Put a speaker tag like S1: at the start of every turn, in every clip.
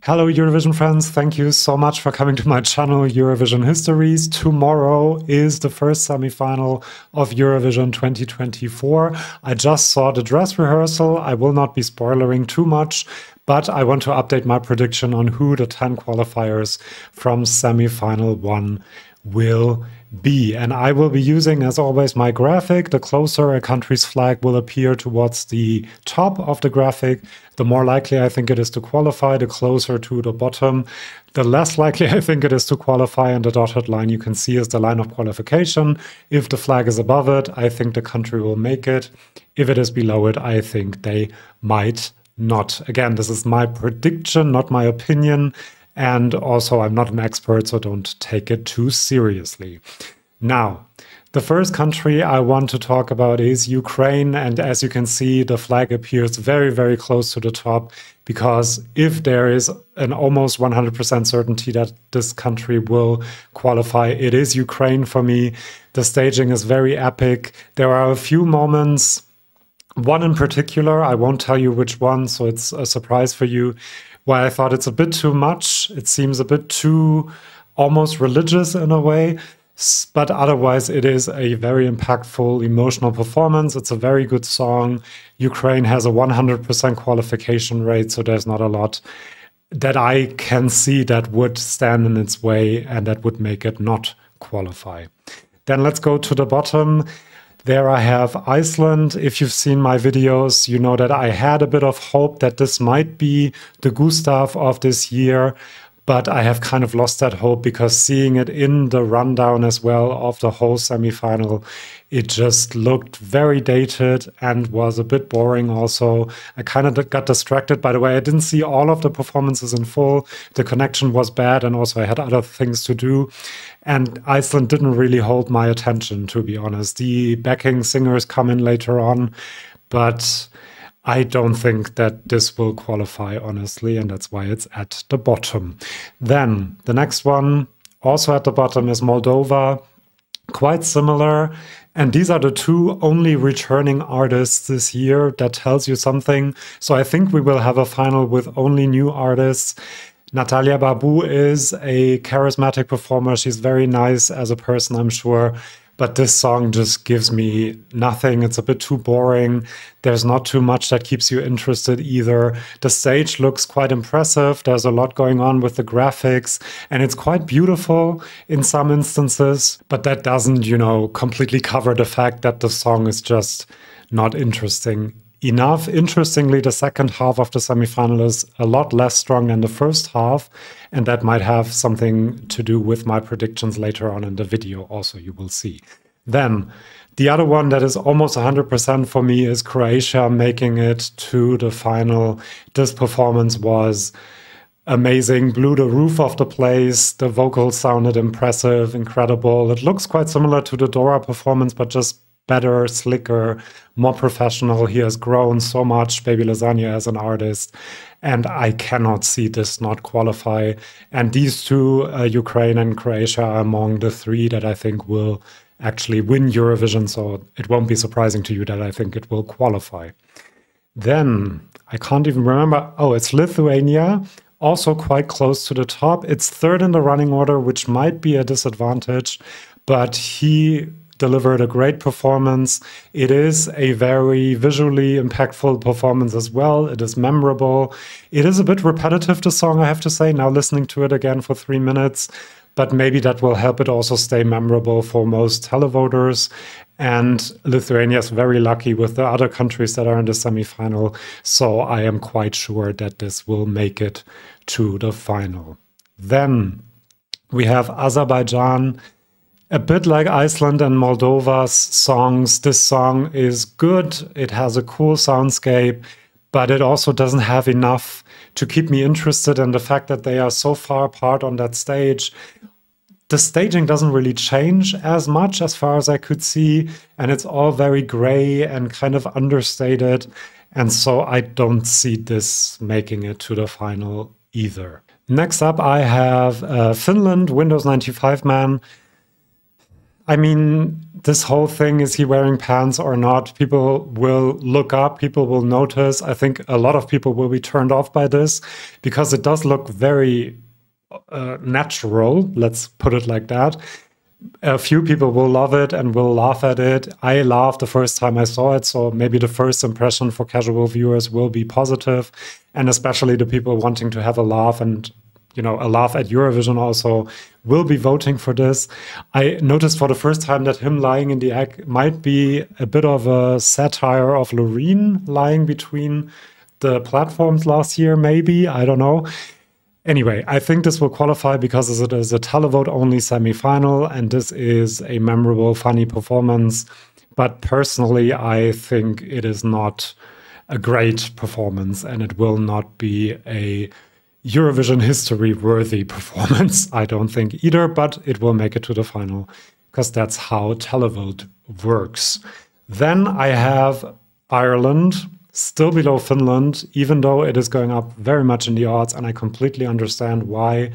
S1: Hello Eurovision friends, thank you so much for coming to my channel Eurovision Histories. Tomorrow is the first semi-final of Eurovision 2024. I just saw the dress rehearsal. I will not be spoilering too much, but I want to update my prediction on who the 10 qualifiers from semi-final 1 will be. And I will be using, as always, my graphic. The closer a country's flag will appear towards the top of the graphic, the more likely I think it is to qualify. The closer to the bottom, the less likely I think it is to qualify. And the dotted line you can see is the line of qualification. If the flag is above it, I think the country will make it. If it is below it, I think they might not. Again, this is my prediction, not my opinion. And also, I'm not an expert, so don't take it too seriously. Now, the first country I want to talk about is Ukraine. And as you can see, the flag appears very, very close to the top, because if there is an almost 100% certainty that this country will qualify, it is Ukraine for me. The staging is very epic. There are a few moments, one in particular, I won't tell you which one, so it's a surprise for you, where I thought it's a bit too much. It seems a bit too almost religious in a way, but otherwise it is a very impactful, emotional performance. It's a very good song. Ukraine has a 100% qualification rate, so there's not a lot that I can see that would stand in its way and that would make it not qualify. Then let's go to the bottom. There I have Iceland. If you've seen my videos, you know that I had a bit of hope that this might be the Gustav of this year, but I have kind of lost that hope because seeing it in the rundown as well of the whole semi-final, it just looked very dated and was a bit boring also. I kind of got distracted. By the way, I didn't see all of the performances in full. The connection was bad and also I had other things to do. And Iceland didn't really hold my attention, to be honest. The backing singers come in later on, but I don't think that this will qualify, honestly, and that's why it's at the bottom. Then the next one, also at the bottom, is Moldova. Quite similar. And these are the two only returning artists this year. That tells you something. So I think we will have a final with only new artists. Natalia Babu is a charismatic performer. She's very nice as a person, I'm sure. But this song just gives me nothing. It's a bit too boring. There's not too much that keeps you interested either. The stage looks quite impressive. There's a lot going on with the graphics, and it's quite beautiful in some instances. But that doesn't, completely cover the fact that the song is just not interesting enough. Interestingly, the second half of the semifinal is a lot less strong than the first half, and that might have something to do with my predictions later on in the video also, you will see. Then, the other one that is almost 100% for me is Croatia making it to the final. This performance was amazing, blew the roof off the place. The vocals sounded impressive, incredible. It looks quite similar to the Dora performance, but just better, slicker, more professional. He has grown so much, Baby Lasagna, as an artist, and I cannot see this not qualify. And these two, Ukraine and Croatia, are among the three that I think will actually win Eurovision, so it won't be surprising to you that I think it will qualify. Then, I can't even remember, it's Lithuania, also quite close to the top. It's third in the running order, which might be a disadvantage, but he delivered a great performance. It is a very visually impactful performance as well. It is memorable. It is a bit repetitive, the song, I have to say, now listening to it again for 3 minutes, but maybe that will help it also stay memorable for most televoters. And Lithuania is very lucky with the other countries that are in the semifinal, so I am quite sure that this will make it to the final. Then we have Azerbaijan. A bit like Iceland and Moldova's songs, this song is good. It has a cool soundscape, but it also doesn't have enough to keep me interested in the fact that they are so far apart on that stage. The staging doesn't really change as much as far as I could see, and it's all very gray and kind of understated. And so I don't see this making it to the final either. Next up, I have Finland, Windows 95 Man. I mean, this whole thing, is he wearing pants or not? People will look up, people will notice. I think a lot of people will be turned off by this because it does look very natural, let's put it like that. A few people will love it and will laugh at it. I laughed the first time I saw it, so maybe the first impression for casual viewers will be positive, and especially the people wanting to have a laugh and, you know, a laugh at Eurovision also will be voting for this. I noticed for the first time that him lying in the egg might be a bit of a satire of Loreen lying between the platforms last year, maybe, I don't know. Anyway, I think this will qualify because it is a televote-only semi-final, and this is a memorable, funny performance. But personally, I think it is not a great performance, and it will not be a Eurovision history-worthy performance, I don't think either, but it will make it to the final, because that's how televote works. Then I have Ireland, still below Finland, even though it is going up very much in the odds, and I completely understand why.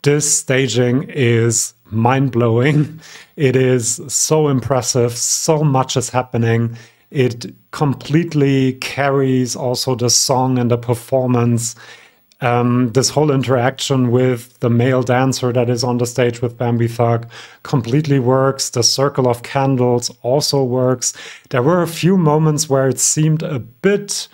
S1: This staging is mind-blowing. It is so impressive. So much is happening. It completely carries also the song and the performance. This whole interaction with the male dancer that is on the stage with Bambi Thug completely works. The circle of candles also works. There were a few moments where it seemed a bit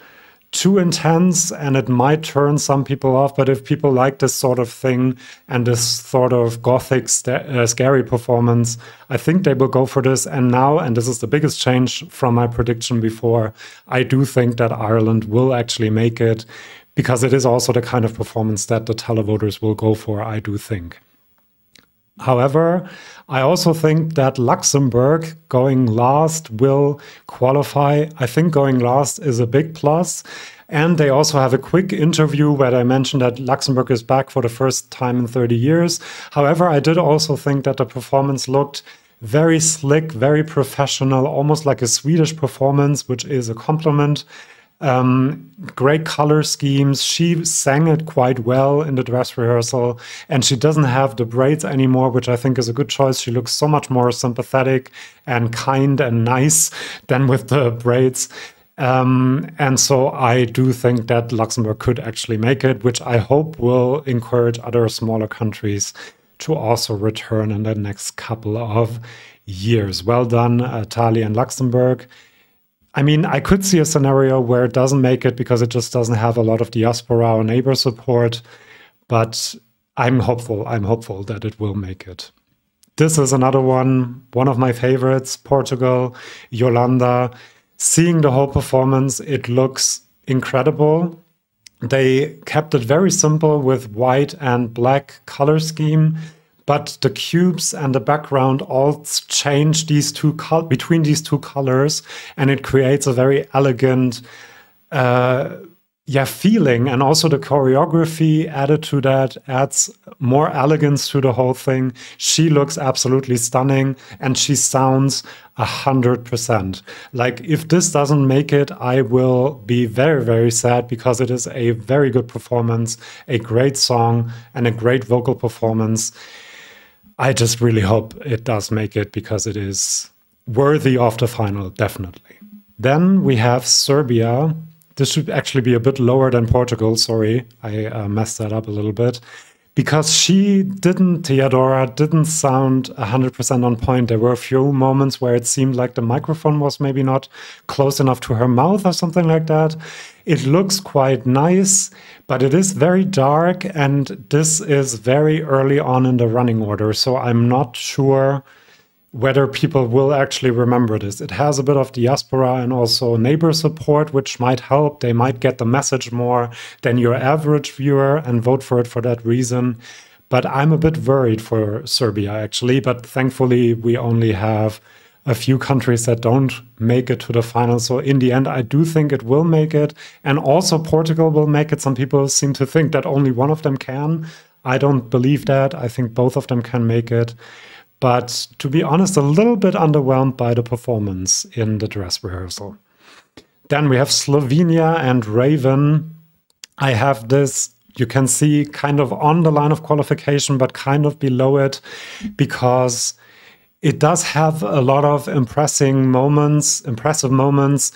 S1: too intense and it might turn some people off, but if people like this sort of thing and this sort of gothic scary performance, I think they will go for this. And now, and this is the biggest change from my prediction before, I do think that Ireland will actually make it, because it is also the kind of performance that the televoters will go for, I do think. However, I also think that Luxembourg going last will qualify. I think going last is a big plus. And they also have a quick interview where they mentioned that Luxembourg is back for the first time in 30 years. However, I did also think that the performance looked very slick, very professional, almost like a Swedish performance, which is a compliment. Great color schemes. She sang it quite well in the dress rehearsal, and she doesn't have the braids anymore, which I think is a good choice. She looks so much more sympathetic and kind and nice than with the braids. And so I do think that Luxembourg could actually make it, which I hope will encourage other smaller countries to also return in the next couple of years. Well done, Italy and Luxembourg. I mean, I could see a scenario where it doesn't make it because it just doesn't have a lot of diaspora or neighbor support, but I'm hopeful that it will make it. This is another one of my favorites, Portugal, Yolanda. Seeing the whole performance, it looks incredible. They kept it very simple with white and black color scheme, but the cubes and the background all change between these two colors, and it creates a very elegant feeling. And also the choreography added to that adds more elegance to the whole thing. She looks absolutely stunning, and she sounds 100%. Like, if this doesn't make it, I will be very, very sad, because it is a very good performance, a great song, and a great vocal performance. I just really hope it does make it, because it is worthy of the final, definitely. Then we have Serbia. This should actually be a bit lower than Portugal. Sorry, I messed that up a little bit. Because Teodora didn't sound 100% on point. There were a few moments where it seemed like the microphone was maybe not close enough to her mouth or something like that. It looks quite nice, but it is very dark, and this is very early on in the running order, so I'm not sure whether people will actually remember this. It has a bit of diaspora and also neighbor support, which might help. They might get the message more than your average viewer and vote for it for that reason. But I'm a bit worried for Serbia, actually. But thankfully, we only have a few countries that don't make it to the final. So in the end, I do think it will make it. And also Portugal will make it. Some people seem to think that only one of them can. I don't believe that. I think both of them can make it. But to be honest, a little bit underwhelmed by the performance in the dress rehearsal. Then we have Slovenia and Raven. I have this, you can see, kind of on the line of qualification, but kind of below it, because it does have a lot of impressive moments,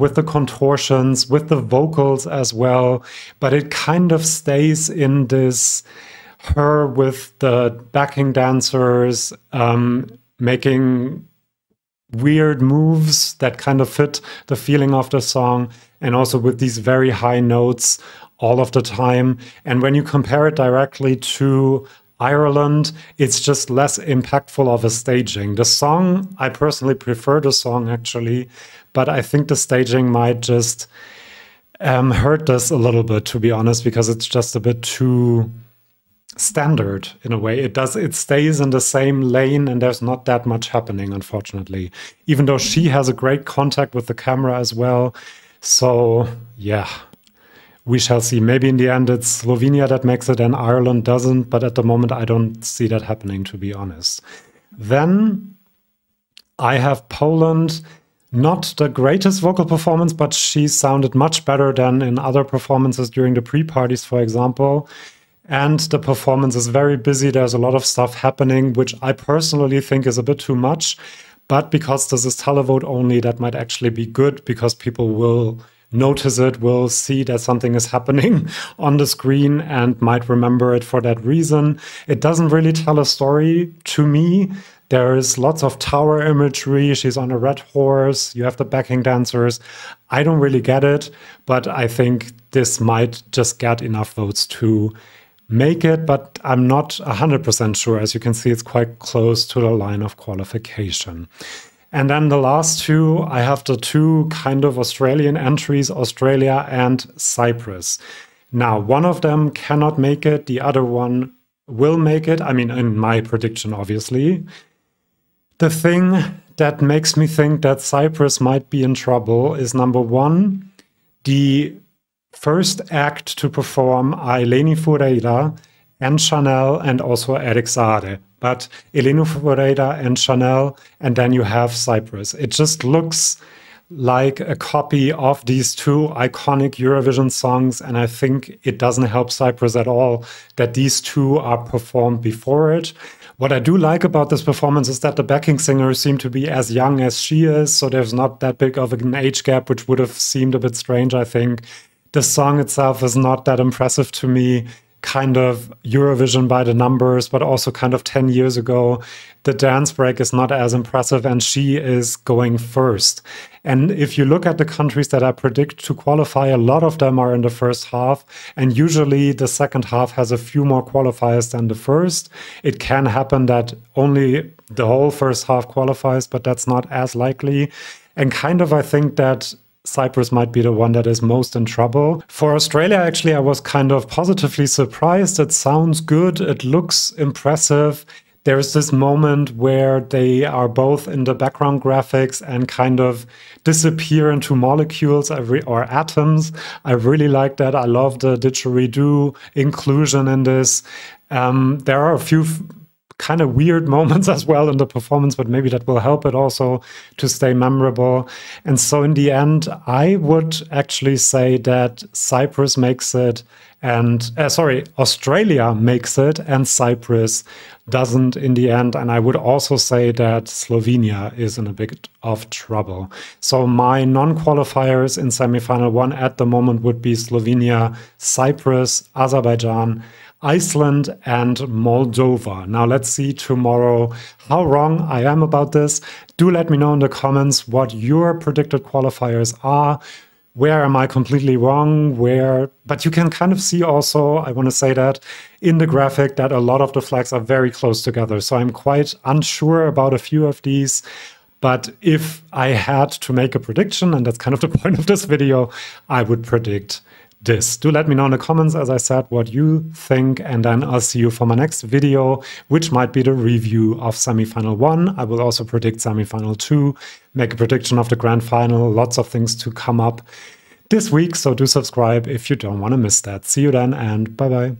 S1: with the contortions, with the vocals as well, but it kind of stays in this, her with the backing dancers making weird moves that kind of fit the feeling of the song, and also with these very high notes all of the time. And when you compare it directly to Ireland, it's just less impactful of a staging. The song, I personally prefer the song actually, but I think the staging might just hurt this a little bit, to be honest, because it's just a bit too standard in a way. It stays in the same lane and there's not that much happening, unfortunately, even though she has a great contact with the camera as well. So yeah, we shall see. Maybe in the end it's Slovenia that makes it and Ireland doesn't, but at the moment I don't see that happening, to be honest. Then I have Poland. Not the greatest vocal performance, but she sounded much better than in other performances during the pre-parties, for example. And the performance is very busy. There's a lot of stuff happening, which I personally think is a bit too much. But because this is televote only, that might actually be good, because people will notice it, will see that something is happening on the screen and might remember it for that reason. It doesn't really tell a story to me. There is lots of tower imagery. She's on a red horse. You have the backing dancers. I don't really get it, but I think this might just get enough votes to make it, but I'm not 100% sure. As you can see, it's quite close to the line of qualification. And then the last two, I have the two kind of Australian entries, Australia and Cyprus. Now, one of them cannot make it. The other one will make it. I mean, in my prediction, obviously. The thing that makes me think that Cyprus might be in trouble is, number one, the first act to perform are Eleni Foureira and Chanel and also Eric Saade. But Eleni Foureira and Chanel, and then you have Cyprus. It just looks like a copy of these two iconic Eurovision songs, and I think it doesn't help Cyprus at all that these two are performed before it. What I do like about this performance is that the backing singers seem to be as young as she is, so there's not that big of an age gap, which would have seemed a bit strange, I think. The song itself is not that impressive to me, kind of Eurovision by the numbers, but also kind of 10 years ago. The dance break is not as impressive, and she is going first. And if you look at the countries that I predict to qualify, a lot of them are in the first half, and usually the second half has a few more qualifiers than the first. It can happen that only the whole first half qualifies, but that's not as likely. And kind of I think that Cyprus might be the one that is most in trouble. For Australia, actually, I was kind of positively surprised. It sounds good. It looks impressive. There's this moment where they are both in the background graphics and kind of disappear into molecules or atoms. I really like that. I love the didgeridoo inclusion in this. There are a few kind of weird moments as well in the performance, but maybe that will help it also to stay memorable. And so in the end, I would actually say that Cyprus makes it and, Australia makes it and Cyprus doesn't in the end. And I would also say that Slovenia is in a bit of trouble. So my non-qualifiers in semifinal one at the moment would be Slovenia, Cyprus, Azerbaijan, Iceland and Moldova. Now let's see tomorrow how wrong I am about this. Do let me know in the comments what your predicted qualifiers are. Where am I completely wrong? But you can kind of see also, I want to say that, in the graphic that a lot of the flags are very close together. So I'm quite unsure about a few of these. But if I had to make a prediction, and that's kind of the point of this video, I would predict this. Do let me know in the comments, as I said, what you think, and then I'll see you for my next video, which might be the review of semifinal 1. I will also predict semifinal 2, make a prediction of the grand final, lots of things to come up this week, so do subscribe if you don't want to miss that. See you then, and bye-bye.